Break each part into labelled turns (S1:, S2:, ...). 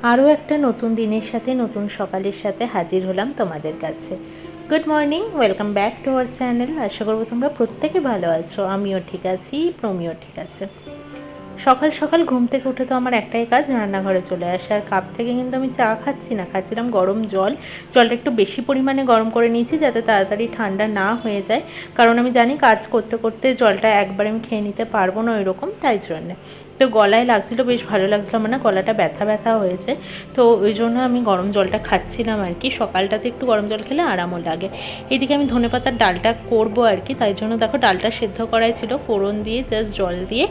S1: আরও একটা নতুন দিনের সাথে নতুন সকালের সাথে হাজির হলাম তোমাদের কাছে। Good morning, welcome back to our channel. আশা করবো তোমরা প্রত্যেকে ভালো আছো, আমিও ঠিক আছি, প্রমিও ঠিক আছে। সকাল সকাল ঘুম থেকে উঠে তো আমার একটাই কাজ, রান্নাঘরে চলে আসে। আর কাপ থেকে কিন্তু আমি চা খাচ্ছি না, খাচ্ছিলাম গরম জল। জলটা একটু বেশি পরিমাণে গরম করে নিয়েছি যাতে তাড়াতাড়ি ঠান্ডা না হয়ে যায়, কারণ আমি জানি কাজ করতে করতে জলটা একবারে আমি খেয়ে নিতে পারবো না ওইরকম, তাই জন্যে। তো গলায় লাগছিলো, বেশ ভালো লাগছিলো, মানে গলাটা ব্যথা ব্যথা হয়েছে, তো ওই জন্য আমি গরম জলটা খাচ্ছিলাম আর কি। সকালটাতে একটু গরম জল খেলে আরামও লাগে। এদিকে আমি ধনেপাতার ডালটা করবো আর কি, তাই জন্য দেখো ডালটা সেদ্ধ করাই ছিল, ফোড়ন দিয়ে জাস্ট জল দিয়ে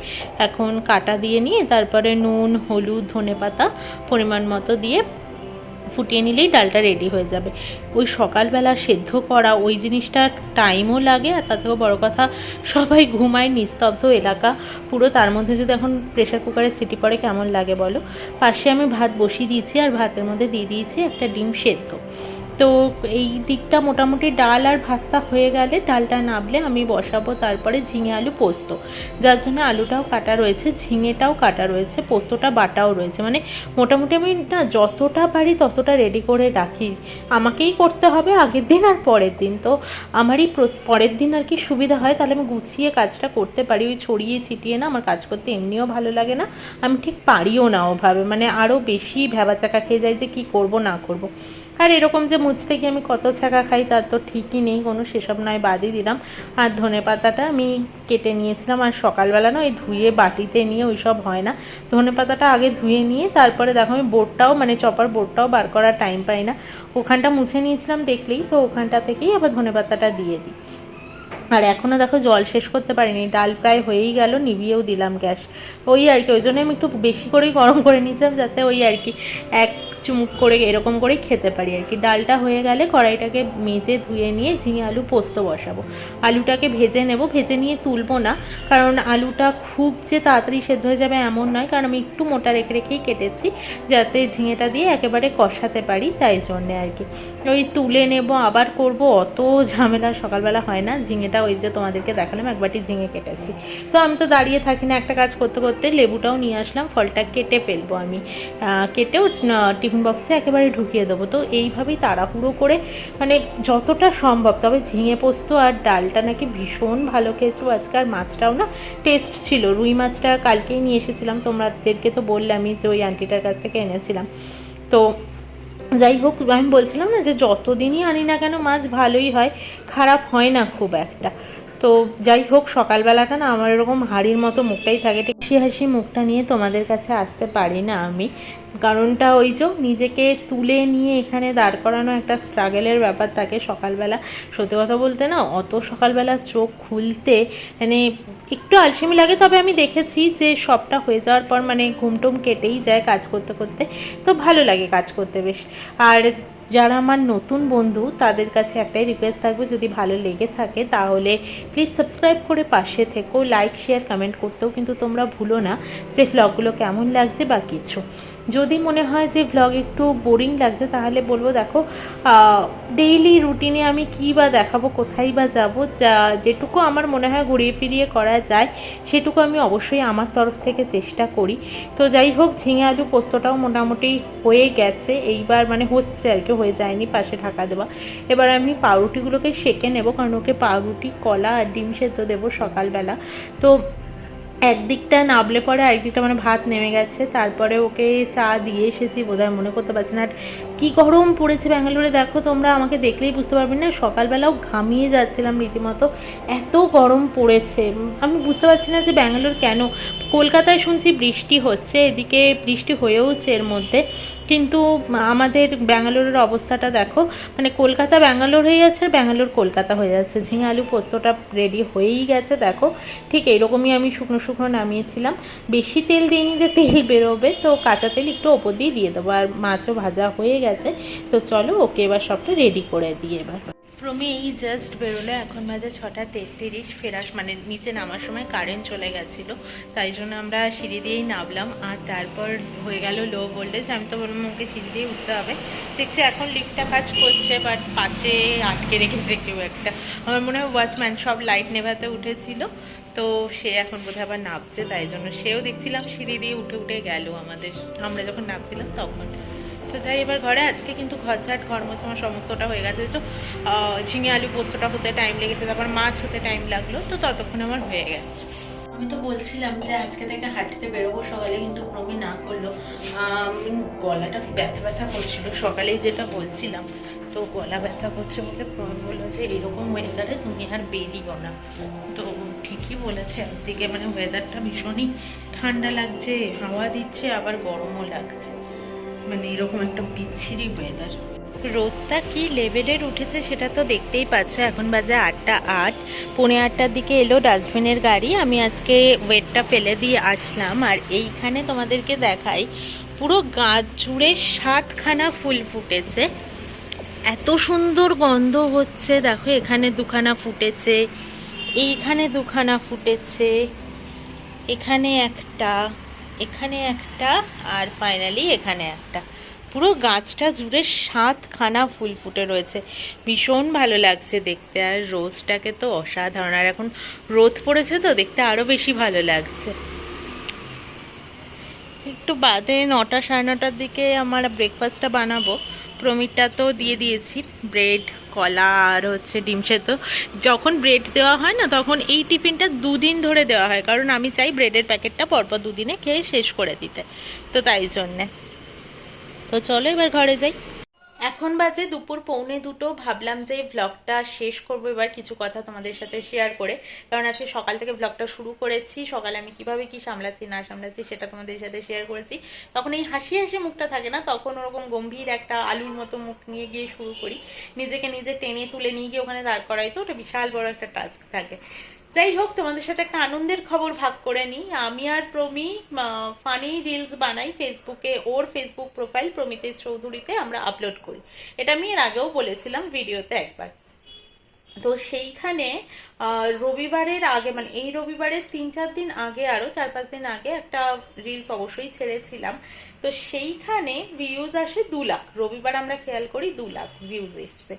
S1: এখন কাটা দিয়ে নিয়ে তারপরে নুন, হলুদ, ধনেপাতা পরিমাণ মতো দিয়ে ফুটিয়ে নিলেই ডালটা রেডি হয়ে যাবে। ওই সকালবেলা সেদ্ধ করা ওই জিনিসটা টাইমও লাগে, আর তার থেকেও বড়ো কথা সবাই ঘুমায়, নিস্তব্ধ এলাকা পুরো, তার মধ্যে যদি এখন প্রেশার কুকারে সিটি পড়ে কেমন লাগে বলো। পাশে আমি ভাত বসিয়ে দিয়েছি, আর ভাতের মধ্যে দিয়ে দিয়েছি একটা ডিম সেদ্ধ। তো এই দিকটা মোটামুটি ডাল আর ভাতটা হয়ে গেলে, ডালটা নাবলে আমি বসাবো তারপরে ঝিঙে আলু পোস্ত, যার জন্য আলুটাও কাটা রয়েছে, ঝিঙেটাও কাটা রয়েছে, পোস্তটা বাটাও রয়েছে। মানে মোটামুটি আমি না যতটা পারি ততটা রেডি করে রাখি, আমাকেই করতে হবে আগের দিন আর পরের দিন। তো আমারই পরের দিন আর কি সুবিধা হয়, তাহলে আমি গুছিয়ে কাজটা করতে পারি। ওই ছড়িয়ে ছিটিয়ে না আমার কাজ করতে এমনিও ভালো লাগে না, আমি ঠিক পারিও না ওভাবে, মানে আরও বেশি ভ্যাবাচাকা খেয়ে যাই যে কি করব না করব। আর এরকম যে মুছতে গিয়ে আমি কত ছাকা খাই তার তো ঠিকই নেই কোনো, সেসব নয় বাদই দিলাম। আর ধনেপাতাটা আমি কেটে নিয়েছিলাম, আর সকালবেলা না ওই ধুয়ে বাটিতে নিয়ে ওই সব হয় না, ধনেপাতাটা আগে ধুয়ে নিয়ে তারপরে দেখো আমি বোর্ডটাও, মানে চপার বোর্ডটাও বার করার টাইম পাই না, ওখানটা মুছে নিয়েছিলাম দেখলেই, তো ওখানটা থেকেই আবার ধনেপাতাটা দিয়ে দিই। আর এখনও দেখো জল শেষ করতে পারিনি, ডাল প্রায় হয়েই গেল, নিভিয়েও দিলাম গ্যাস। ওই আর কি, ওই জন্য আমি একটু বেশি করেই গরম করে নিয়েছিলাম, যাতে ওই আর কি এক চুমুক করে এরকম করেই খেতে পারি আর কি। ডালটা হয়ে গেলে কড়াইটাকে মেজে ধুয়ে নিয়ে ঝিঙে আলু পোস্ত বসাবো। আলুটাকে ভেজে নেব, ভেজে নিয়ে তুলবো না, কারণ আলুটা খুব যে তাড়াতাড়ি সেদ্ধ হয়ে যাবে এমন নয়, কারণ আমি একটু মোটা রেখে রেখেই কেটেছি যাতে ঝিঙেটা দিয়ে একেবারে কষাতে পারি, তাই জন্যে আর কি। ওই তুলে নেব, আবার করব, অত ঝামেলা সকালবেলা হয় না। ঝিঙেটা ওই যে তোমাদেরকে দেখালাম এক বাটি ঝিঙে কেটেছি, তো আমি তো দাঁড়িয়ে থাকি না, একটা কাজ করতে করতে লেবুটাও নিয়ে আসলাম, ফলটা কেটে ফেলবো আমি, কেটেও টিফিন বক্সে একেবারে ঢুকিয়ে দেবো। তো এইভাবেই তাড়াহুড়ো করে, মানে যতটা সম্ভব। তবে ঝিঙে পোস্ত আর ডালটা নাকি ভীষণ ভালো খেয়েছো আজকে, আর মাছটাও না টেস্ট ছিল। রুই মাছটা কালকেই নিয়ে এসেছিলাম, তোমাদেরকে তো বললামই যে ওই আন্টিটার কাছ থেকে এনেছিলাম। তো যাই হোক, আমি বলছিলাম না যে যতদিনই আনি না কেন মাছ ভালোই হয়, খারাপ হয় না খুব একটা। তো যাই হোক, সকালবেলাটা না আমার এরকম হাড়ির মতো মুখটাই থাকে, হাসি হাসি মুখটা নিয়ে তোমাদের কাছে আসতে পারি না আমি। কারণটা ওই যে নিজেকে তুলে নিয়ে এখানে দাঁড় করানো একটা স্ট্রাগলের ব্যাপার থাকে সকালবেলা। সত্যি কথা বলতে না অত সকালবেলা চোখ খুলতে মানে একটু আলসেমি লাগে, তবে আমি দেখেছি যে সবটা হয়ে যাওয়ার পর মানে ঘুমটুম কেটেই যায় কাজ করতে করতে, তো ভালো লাগে কাজ করতে বেশ। আর যারা আমার নতুন বন্ধু তাদের কাছে একটাই রিকোয়েস্ট থাকবে, যদি ভালো লেগে থাকে তাহলে প্লিজ সাবস্ক্রাইব করে পাশে থেকো, লাইক শেয়ার কমেন্ট করতেও কিন্তু তোমরা ভুলো না যে ভ্লগগুলো কেমন লাগছে বা কিছু। যদি মনে হয় যে ভ্লগ একটু বোরিং লাগছে তাহলে বলবো দেখো ডেইলি রুটিনে আমি কী বা দেখাবো, কোথায় বা যাবো, যেটুকু আমার মনে হয় ঘুরিয়ে ফিরিয়ে করা যায় সেটুকু আমি অবশ্যই আমার তরফ থেকে চেষ্টা করি। তো যাই হোক, ঝিঙে আলু পোস্তটাও মোটামুটি হয়ে গেছে, এইবার মানে হচ্ছে আর কি, হয়ে যায়নি, পাশে ঢাকা দেওয়া। এবার আমি পাউরুটিগুলোকে সেঁকে নেবো, কারণ ওকে পাউরুটি, কলা আর ডিম সেদ্ধ দেবো সকালবেলা। তো একদিকটা নাবলে পরে একদিকটা মানে ভাত নেমে গেছে, তারপরে ওকে চা দিয়ে এসেছি বোধহয়, মনে করতে পারছি না। আর কী গরম পড়েছে ব্যাঙ্গালোরে, দেখো তোমরা আমাকে দেখলেই বুঝতে পারবে না, সকালবেলাও ঘামিয়ে যাচ্ছিলাম রীতিমতো, এত গরম পড়েছে। আমি বুঝতে পারছি না যে ব্যাঙ্গালোর কেন, কলকাতায় শুনছি বৃষ্টি হচ্ছে, এদিকে বৃষ্টি হয়েওছে এর মধ্যে, কিন্তু আমাদের ব্যাঙ্গালোরের অবস্থাটা দেখো, মানে কলকাতা ব্যাঙ্গালোর হয়ে যাচ্ছে আর ব্যাঙ্গালোর কলকাতা হয়ে যাচ্ছে। ঝিঙে আলু পোস্তটা রেডি হয়েই গেছে দেখো, ঠিক এইরকমই আমি শুকনো শুকনো নামিয়েছিলাম, বেশি তেল দিইনি যে তেল বেরোবে, তো কাঁচা তেল একটু ওপর দিয়ে দেবো। আর মাছও ভাজা হয়ে গেছে, তো চলো ওকে এবার সবটা রেডি করে দিই। এবার প্রমি এই জাস্ট বেরোলো, এখন বাজে 6:33, ফেরার মানে নিচে নামার সময় কারেন্ট চলে গেছিলো, তাই জন্য আমরা সিঁড়ি দিয়েই নামলাম। আর তারপর হয়ে গেল লো ভোল্টেজ, আমি তো বললাম ওকে সিঁড়ি দিয়ে উঠতে হবে, দেখছি এখন লিফটটা কাজ করছে, বাট 5-এ আটকে রেখেছে কেউ একটা, আমার মনে হয় ওয়াচম্যান, সব লাইট নেভাতে উঠেছিল, তো তো সে এখন বোধহয় আবার নামছে, তাই জন্য সেও দেখছিলাম সিঁড়ি দিয়ে উঠে উঠে গেল আমরা যখন নামছিলাম তখন। তো যাই এবার ঘরে। আজকে কিন্তু ঘরঝাট ঘর মোছা সমস্তটা হয়ে গেছে। তো ঝিঙে আলু পোস্তটা হতে টাইম লেগেছে, তারপর মাছ হতে টাইম লাগলো, তো ততক্ষণ আমার হয়ে গেছে। আমি তো বলছিলাম যে আজকে থেকে হাঁটতে বেরোবো সকালে, কিন্তু প্রমি না করলো। গলাটা ব্যথা ব্যথা করছিল সকালেই, যেটা বলছিলাম। তো গলা ব্যথা করছে বলে প্রমি বললো যে এরকম ওয়েদারে তুমি আর বেরিও না। তো ঠিকই বলেছে, একদিকে মানে ওয়েদারটা ভীষণই ঠান্ডা লাগছে, হাওয়া দিচ্ছে, আবার গরমও লাগছে, মানে এরকম একটা বিচ্ছিরি ওয়েদার। রোদটা কি লেভেলের উঠেছে সেটা তো দেখতেই পাচ্ছ। এখন বাজে 8টা 8, 8:45টার দিকে এলো ডাস্টবিনের গাড়ি। আমি আজকে ওয়েটটা ফেলে দিয়ে আসলাম, আর এইখানে তোমাদেরকে দেখাই, পুরো গাছ জুড়ে 7খানা ফুল ফুটেছে। এত সুন্দর গন্ধ হচ্ছে। দেখো এখানে 2খানা ফুটেছে, এইখানে 2খানা ফুটেছে, এখানে একটা, এখানে একটা, আর ফাইনালি এখানে একটা। পুরো গাছটা জুড়ে 7খানা ফুল ফুটে রয়েছে। ভীষণ ভালো লাগছে দেখতে। আর রোজটাকে তো অসাধারণ। আর এখন রোদ পড়েছে তো দেখতে আরো বেশি ভালো লাগছে। একটু বাদে 9টা 9:30টার দিকে আমার ব্রেকফাস্টটা বানাবো। প্রমিটটা তো দিয়ে দিয়েছি, ব্রেড, কলা আর হচ্ছে ডিম সেদ্ধ। যখন ব্রেড দেওয়া হয় না, তখন এই টিফিনটা 2 দিন ধরে দেওয়া হয়, কারণ আমি চাই ব্রেডের প্যাকেটটা পরপর 2 দিনে খেয়ে শেষ করে দিতে। তো তাই জন্যে। তো চলো এবার ঘরে যাই। এখন বাজে দুপুর 1:45। ভাবলাম যে ব্লগটা শেষ করবো এবার কিছু কথা তোমাদের সাথে শেয়ার করে, কারণ আজকে সকাল থেকে ব্লগটা শুরু করেছি। সকালে আমি কিভাবে কি সামলাচ্ছি না সামলাচ্ছি সেটা তোমাদের সাথে শেয়ার করেছি। তখন এই হাসি হাসি মুখটা থাকে না, তখন ওরকম গম্ভীর একটা আলুর মতো মুখ নিয়ে গিয়ে শুরু করি। নিজেকে নিজে টেনে তুলে নিয়ে গিয়ে ওখানে দাঁড় করাই, তো ওটা বিশাল বড় একটা টাস্ক থাকে। যাই হোক, তোমাদের সাথে একটা আনন্দের খবর ভাগ করে নিই। আমি আর প্রমি ফানি রিলস বানাই ফেসবুকে। ওর ফেসবুক প্রোফাইল প্রমিতেশ চৌধুরীতে আমরা আপলোড করি। এটা আমি এর আগেও বলেছিলাম ভিডিওতে একবার। তো সেইখানে রবিবারের আগে, মানে এই রবিবারের 3-4 দিন আগে, আরো 4-5 দিন আগে একটা রিলস অবশ্যই ছেড়েছিলাম। তো সেইখানে ভিউজ আসে 2 লাখ। রবিবার আমরা খেয়াল করি 2 লাখ ভিউজ এসছে।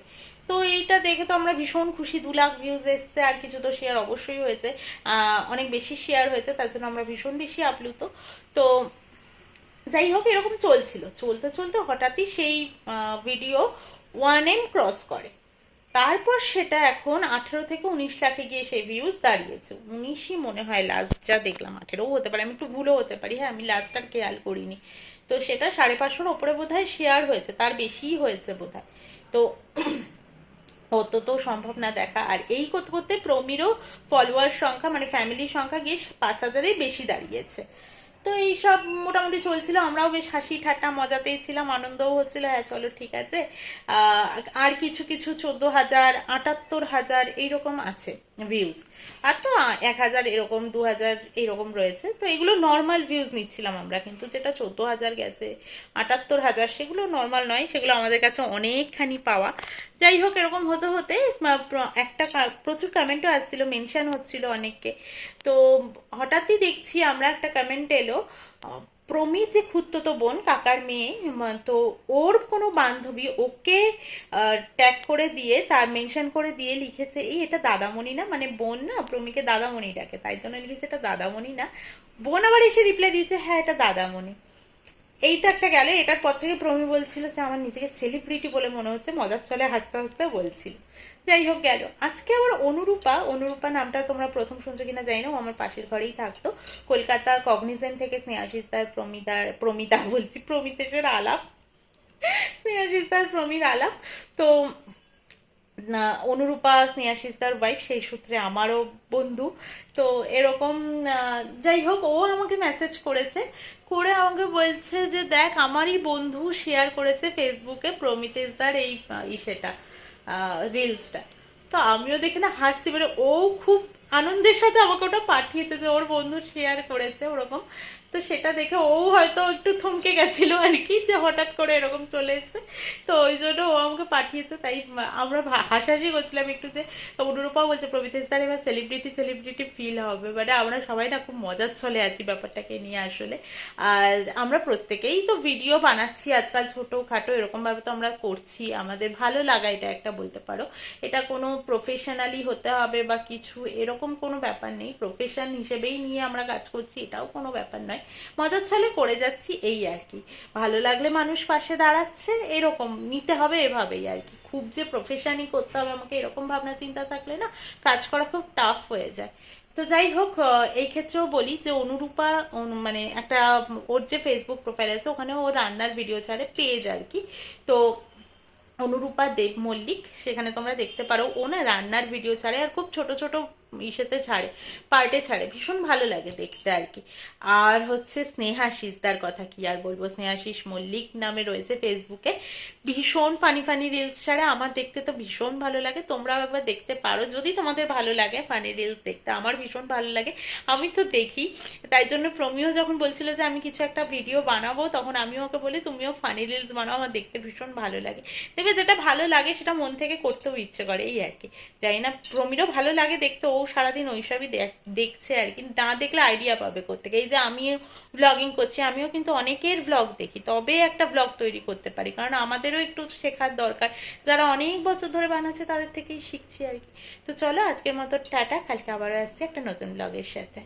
S1: তো এইটা দেখে তো আমরা ভীষণ খুশি। 2 লাখ ভিউজ এসছে, আর কিছু তো শেয়ার অবশ্যই হয়েছে, অনেক বেশি শেয়ার হয়েছে, তার জন্য আমরা ভীষণ বেশি আপ্লুত। তো যাই হোক, এরকম চলছিল, চলতে চলতে হঠাৎই সেই ভিডিও 1M ক্রস করে। তারপর সেটা এখন 18 থেকে 19 লাখে গিয়ে সেই ভিউজ দাঁড়িয়েছে। 19ই মনে হয় লাস্ট যা দেখলাম, 18ও হতে পারে, আমি একটু ভুলও হতে পারি। হ্যাঁ, আমি লাস্ট আর খেয়াল করিনি। তো সেটা 550-এর ওপরে বোধহয় শেয়ার হয়েছে, তার বেশিই হয়েছে বোধহয়। তো অত তো সম্ভব না দেখা। আর এই করতে করতে প্রমিরও ফলোয়ার সংখ্যা, মানে ফ্যামিলির সংখ্যা গিয়ে 5,000-এর বেশি দাঁড়িয়েছে। তো এইসব মোটামুটি চলছিল। আমরাও বেশ হাসি ঠাট্টা মজাতেই ছিলাম, আনন্দও হচ্ছিল। হ্যাঁ চলো ঠিক আছে। আর কিছু কিছু 14,000, 78,000 এইরকম আছে ভিউজ। আর তো 1,000 এরকম, 2,000 এইরকম রয়েছে। তো এগুলো নর্মাল ভিউজ নিচ্ছিলাম আমরা, কিন্তু যেটা 14,000 গেছে, 78,000, সেগুলো নর্মাল নয়, সেগুলো আমাদের কাছে অনেকখানি পাওয়া। যাই হোক, এরকম হতে হতে একটা প্রচুর কমেন্টও আসছিল, মেনশন হচ্ছিল অনেককে। তো হঠাৎই দেখছি আমরা একটা কমেন্ট এলো, প্রমি যে খুড়তো বোন, কাকার মেয়ে, তো ওর কোনো বান্ধবী ওকে ট্যাগ করে দিয়ে, তার মেনশন করে দিয়ে লিখেছে, এই এটা দাদামণি না, মানে বোন না, প্রমিকে দাদামণি ডাকে, তাই জন্য লিখেছে এটা দাদামণি না। বোন আবার এসে রিপ্লাই দিয়েছে, হ্যাঁ এটা দাদামণি। এই তো একটা গেল। এটার পর থেকে প্রমি বলছিল যে আমার নিজেকে সেলিব্রিটি বলে মনে হচ্ছে, মজার চলে হাসতে হাসতে বলছিল। যাই হোক গেল। আজকে আবার অনুরূপা নামটা তোমরা প্রথম শুনছো কিনা জানি না, ও আমার পাশের ঘরেই থাকতো। কলকাতা কগনিজেন্ট থেকে স্নেহাশিস তার প্রমিতা বলছি, প্রমিতেশের আলাপ, স্নেহাশিস তার প্রমির আলাপ। তো না, অনুরূপা স্নেহাশিস তার ওয়াইফ, সেই সূত্রে আমারও বন্ধু। তো এরকম যাই হোক, ও আমাকে মেসেজ করেছে, করে আমাকে বলছে যে দেখ আমারই বন্ধু শেয়ার করেছে ফেসবুকে প্রমিতেশদার এই সেটা রিলসটা। তো আমিও দেখে না হাসছি, মানে ও খুব আনন্দের সাথে আমাকে ওটা পাঠিয়েছে যে ওর বন্ধু শেয়ার করেছে ওরকম। তো সেটা দেখে ও হয়তো একটু থমকে গেছিলো আর কি, যে হঠাৎ করে এরকম চলে এসছে। তো ওই জন্য ও আমাকে পাঠিয়েছে, তাই আমরা হাসাহাসি করছিলাম একটু, যে অনুরূপাও বলছে প্রবিতেশদার এবার সেলিব্রিটি সেলিব্রিটি ফিল হবে, মানে আমরা সবাই না খুব মজার ছলে আছি ব্যাপারটাকে নিয়ে আসলে। আর আমরা প্রত্যেকেই তো ভিডিও বানাচ্ছি আজকাল, ছোটোখাটো এরকমভাবে তো আমরা করছি, আমাদের ভালো লাগা এটা একটা বলতে পারো। এটা কোনো প্রফেশনালি হতে হবে বা কিছু এরকম কোনো ব্যাপার নেই, প্রফেশন হিসেবেই নিয়ে আমরা কাজ করছি এটাও কোনো ব্যাপার নয়, মজার ছলে করে যাচ্ছি এই আর কি। ভালো লাগলে মানুষ পাশে দাঁড়াচ্ছে, এরকম নিতে হবে এভাবেই আর কি। খুব যে প্রফেশনই করতে হবে আমাকে এরকম ভাবনা চিন্তা থাকলে না কাজ করা খুব টাফ হয়ে যায়। তো যাই হোক, এই ক্ষেত্রেও বলি যে অনুরূপা মানে একটা ওর যে ফেসবুক প্রোফাইল আছে ওখানে ও রান্নার ভিডিও ছাড়ে, পেজ আর কি। তো অনুরূপা দেব মল্লিক, সেখানে তোমরা দেখতে পারো, ও না রান্নার ভিডিও ছাড়ে আর খুব ছোট ছোট ইসেতে ছাড়ে, পার্টে ছাড়ে, ভীষণ ভালো লাগে দেখতে আর কি। আর হচ্ছে স্নেহাশিসদার কথা কি আর বলবো, স্নেহাশিস মল্লিক নামে রয়েছে ফেসবুকে, ভীষণ ফানি ফানি রিলস ছাড়ে, আমার দেখতে তো ভীষণ ভালো লাগে, তোমরাও একবার দেখতে পারো যদি তোমাদের ভালো লাগে ফানি রিলস দেখতে, আমার ভীষণ ভালো লাগে, আমি তো দেখি। তাই জন্য প্রমিও যখন বলছিল যে আমি কিছু একটা ভিডিও বানাবো, তখন আমিও ওকে বলি তুমিও ফানি রিলস বানাও, আমার দেখতে ভীষণ ভালো লাগে। দেখবে যেটা ভালো লাগে সেটা মন থেকে করতেও ইচ্ছে করে এই আর কি। জানি না প্রমিরও ভালো লাগে দেখতে, ও সারাদিন ওইসবই দেখছে আর কি, না দেখলে আইডিয়া পাবে করতে। এই যে আমি ব্লগিং করছি, আমিও কিন্তু অনেকের ব্লগ দেখি, তবে একটা ব্লগ তৈরি করতে পারি, কারণ আমাদেরও একটু শেখার দরকার, যারা অনেক বছর ধরে বানাচ্ছে তাদের থেকেই শিখছি আর কি। তো চলো আজকের মতো টাটা, কালকে আবারও আসছি একটা নতুন ব্লগের সাথে।